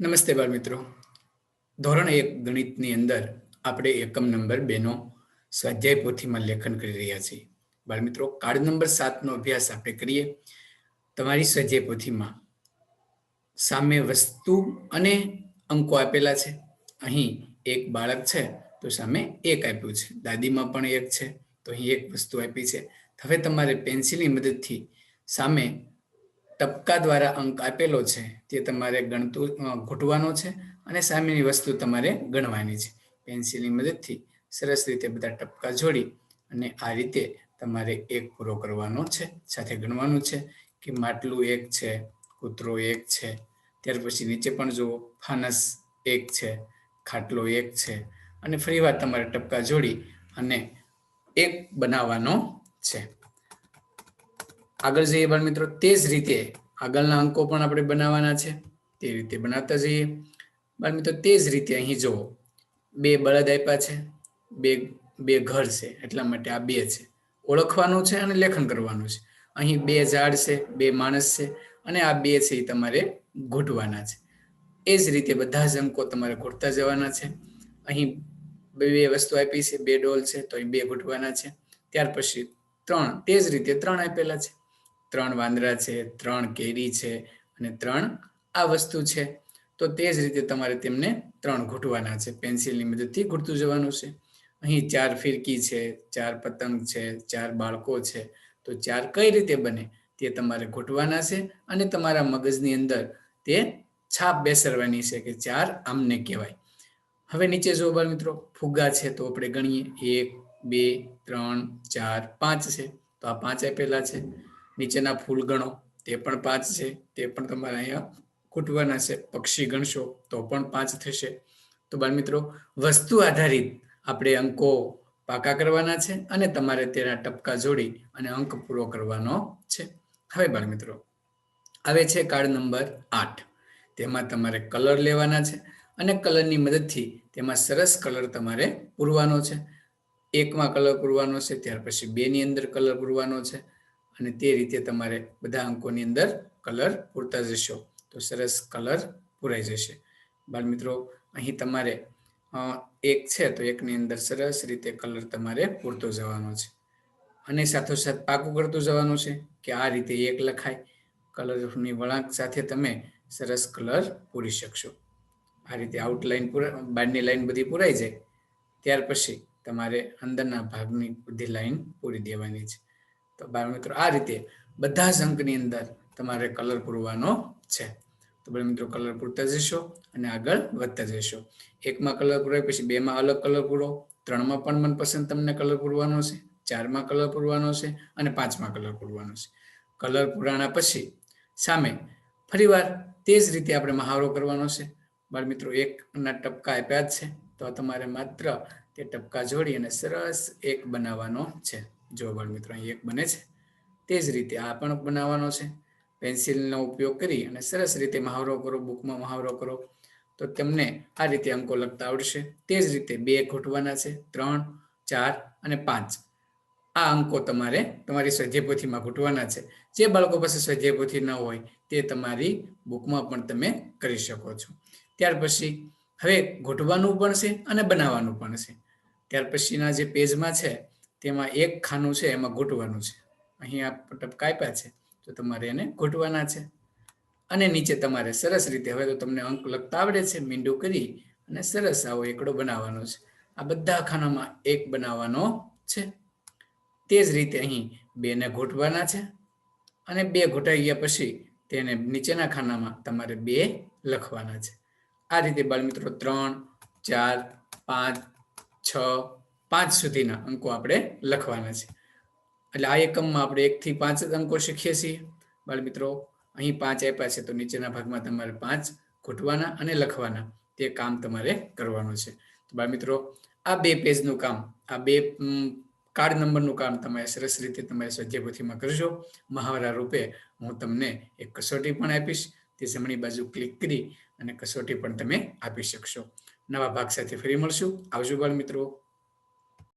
નમસ્તે બાળ મિત્રો. ધોરણ 1 ગણિતની અંદર આપણે એકમ નંબર 2 નો સ્વાધ્યાય પોથીમાં લેખન કરી રહ્યા છીએ. બાળ મિત્રો, કાર્ડ નંબર 7 નો અભ્યાસ આપણે કરીએ. તમારી સ્વાધ્યાય પોથીમાં સામે વસ્તુ અને અંકો આપેલા છે. અહીં એક બાળક છે તો સામે 1 આપ્યું છે. દાદીમાં પણ 1 છે તો અહીં એક વસ્તુ આપી છે. હવે તમારે પેન્સિલની મદદથી સામે ટપકા દ્વારા અંક આપેલો છે તે તમારે ઘૂંટવાનો છે અને સામેની વસ્તુ તમારે ગણવાની છે. પેન્સિલની મદદથી સરસ રીતે બધા ટપકા જોડી અને આ રીતે તમારે 1 પૂરો કરવાનો છે. સાથે ગણવાનું છે કે માટલું 1 છે, કૂતરો 1 છે, ત્યાર પછી નીચે પણ જુઓ ફાનસ 1 છે, ખાટલો 1 છે અને ફરીવાર તમારે ટપકા જોડી અને 1 બનાવવાનો છે. આગળ જઈએ બાળ મિત્રો. તે જ રીતે આગળના અંકો પણ આપણે બનાવવાના છે. તે રીતે બનાવતા જઈએ. બાળ મિત્રો, તે જ રીતે અહીં જુઓ 2 બળદ આપ્યા છે, બે ઘર છે, એટલા માટે આ 2 છે. ઓળખવાનું છે અને લેખન કરવાનું છે. અહીં 2 ઝાડ છે, 2 માણસ છે અને આ 2 છે એ તમારે ઘૂંટવાના છે. એ જ રીતે બધા જ અંકો તમારે ઘૂંટતા જવાના છે. અહીં 2 વસ્તુ આપી છે, 2 ડોલ છે તો અહીં 2 ઘૂંટવાના છે. ત્યાર પછી 3, તે જ રીતે 3 આપેલા છે. 3 વાંદરા છે, 3 કેરી છે અને 3 આ વસ્તુ છે. તો તે જ રીતે તમારે તેમને 3 ઘૂંટવાના છે. પેન્સિલની મદદથી ઘૂંટતું જવાનું છે. અહીં 4 ફિરકી છે, 4 પતંગ છે, 4 બાળકો છે. તો 4 કઈ રીતે બને તે તમારે ઘૂંટવાના છે અને તમારા મગજની અંદર તે છાપ બેસાડવાની છે કે 4 આમને કહેવાય. હવે નીચે જુઓ બાળ મિત્રો, ફુગ્ગા છે તો આપણે ગણીએ 1, 2, 3, 4, 5 છે તો આ 5 આપેલા છે. નીચેના ફૂલ ગણો, તે પણ 5 છે, તે પણ તમારે અહીંયા ઘૂંટવાના છે. પક્ષી ગણશો તો પણ 5 થશે. તો બાળ મિત્રો, વસ્તુ આધારિત આપણે અંકો પાકા કરવાના છે અને તમારે તેના ટપકા જોડી અને અંક પૂરો કરવાનો છે. હવે બાળ મિત્રો, આવે છે કાર્ડ નંબર 8. તેમાં તમારે કલર લેવાના છે અને કલરની મદદથી તેમાં સરસ કલર તમારે પૂરવાનો છે. 1માં કલર પૂરવાનો છે, ત્યાર પછી 2ની અંદર કલર પૂરવાનો છે અને તે રીતે તમારે બધા અંકોની અંદર કલર પૂરતા જશો તો સરસ કલર પૂરાઈ જશે. બાળ મિત્રો, અહીં તમારે 1 છે તો 1ની અંદર સરસ રીતે કલર તમારે પૂરતો જવાનો છે અને સાથોસાથ પાકું કરતું જવાનું છે કે આ રીતે 1 લખાય. કલરની વળાંક સાથે તમે સરસ કલર પૂરી શકશો. આ રીતે આઉટલાઈન બહારની લાઈન બધી પૂરાઈ જાય ત્યાર પછી તમારે અંદરના ભાગની બધી લાઈન પૂરી દેવાની છે. તો બાળ મિત્રો, આ રીતે બધા જ અંકની અંદર તમારે કલર પૂરવાનો છે. તો બાળ મિત્રો, કલર પૂરતા જશો અને આગળ વધતા જશો. 1માં કલર પૂરાય પછી 2માં અલગ કલર પૂરો, 3માં પણ મનપસંદ તમને કલર પૂરવાનો છે, 4માં કલર પૂરવાનો છે અને 5માં કલર પૂરવાનો છે. કલર પૂરાણા પછી સામે ફરીવાર તે જ રીતે આપણે મહાવરો કરવાનો છે. બાળ મિત્રો, 1ના ટપકા આપ્યા જ છે તો તમારે માત્ર તે ટપકા જોડી અને સરસ 1 બનાવવાનો છે. જો બાળ મિત્રો, અહીં 1 બને છે. તે જ રીતે આ પણ બનાવવાનો છે. પેન્સિલનો ઉપયોગ કરી અને સરસ રીતે મહાવરો કરો, બુકમાં મહાવરો કરો તો તમને આ રીતે અંકો લખતા આવડશે. તે જ રીતે 2 ઘૂંટવાના છે, 3, 4 અને 5 આ અંકો તમારે તમારી સ્વાધ્યાય પોથીમાં ઘૂંટવાના છે. જે બાળકો પાસે સ્વાધ્યાય પોથી ન હોય તે તમારી બુકમાં પણ તમે કરી શકો છો. ત્યાર પછી હવે ઘૂંટવાનું પણ છે અને બનાવવાનું પણ છે. ત્યાર પછીના જે પેજમાં છે તેમાં 1 ખાનું છે એમાં ઘૂંટવાનું છે. અહીં આ ટપકા આપ્યા છે તો તમારે એને ઘૂંટવાના છે અને નીચે તમારે સરસ રીતે હવે તો તમને અંક લખતા આવડે છે, મીંડું કરી અને સરસ આવો એકડો બનાવવાનો છે. આ બધા ખાનામાં 1 બનાવવાનો છે. તે જ રીતે અહીં 2ને ઘૂંટવાના છે અને 2 ઘૂંટાઈ ગયા પછી તેને નીચેના ખાનામાં તમારે 2 લખવાના છે. આ રીતે બાળ મિત્રો 3, 4, 5, 6, 5 સુધીના અંકો આપણે લખવાના છે. એટલે આ એકમમાં આપણે 1 થી 5 જ અંકો શીખીએ છીએ. બાળ મિત્રો, અહીં 5 આપ્યા છે તો નીચેના ભાગમાં તમારે 5 ઘૂંટવાના અને લખવાના તે કામ તમારે કરવાનું છે. તો બાળ મિત્રો, આ 2 પેજનું કામ, આ 2 કાર્ડ નંબરનું કામ તમે સરસ રીતે તમારી સ્વાધ્યાય પોથીમાં કરજો. મહાવરા રૂપે હું તમને એક કસોટી પણ આપીશ. તે જમણી બાજુ ક્લિક કરી અને કસોટી પણ તમે આપી શકશો. નવા ભાગ સાથે ફરી મળશું. આવજો બાળ મિત્રો.